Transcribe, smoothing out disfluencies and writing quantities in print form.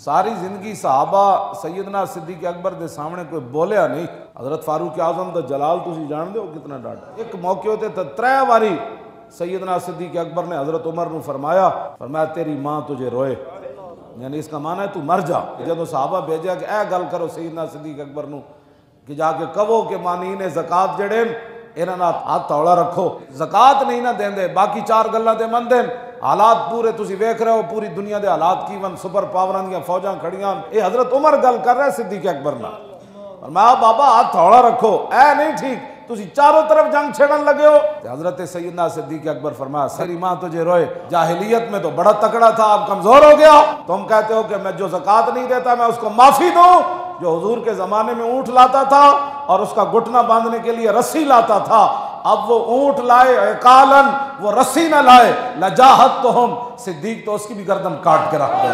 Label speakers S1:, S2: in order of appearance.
S1: सारी जिंदगी सहाबा सैयदना सिद्दीक अकबर के सामने कोई बोलिया नहीं। हजरत फारूक आजम का जलाल तुम जान दो कितना डाटा। एक मौके होते तो 3 बारी सैयदना सिद्दीक अकबर ने हजरत उमर को फरमाया तेरी माँ तुझे रोए, यानी इसका माना है तू मर जा। जो सहाबा भेजा कि ए गल करो सैयदना सिद्दीक अकबर न कि जाके कहो कि मानी ने ज़कात जड़े इन्होंने हाथ हौला रखो, ज़कात नहीं ना देंदे, बाकी 4 गल्लां ते मनदे। हालात पूरे तुसी वेख रहे हो, पूरी दुनिया के हालात की वन, सुपर पावरां दी फौजां खड़ियां। ये हजरत उमर गल कर रहे सिद्दीक अकबर नाल, फरमाया बाबा हाथ हौला रखो, ऐ नहीं ठीक, तुसी चारों तरफ जंग छेड़न लगे हो। हजरत सैयदना सिद्दीक अकबर फरमाया तेरी माँ तुझे रोए, जाहिलियत में तो बड़ा तकड़ा था, अब कमजोर हो गया। तुम कहते हो कि मैं जो ज़कात नहीं देता मैं उसको माफी दूं। जो हुजूर के जमाने में ऊंट लाता था और उसका घुटना बांधने के लिए रस्सी लाता था, अब वो ऊंट लाए कालन, वो रस्सी न लाए, लजाहत तो हम सिद्दीक तो उसकी भी गर्दन काट के रख दे।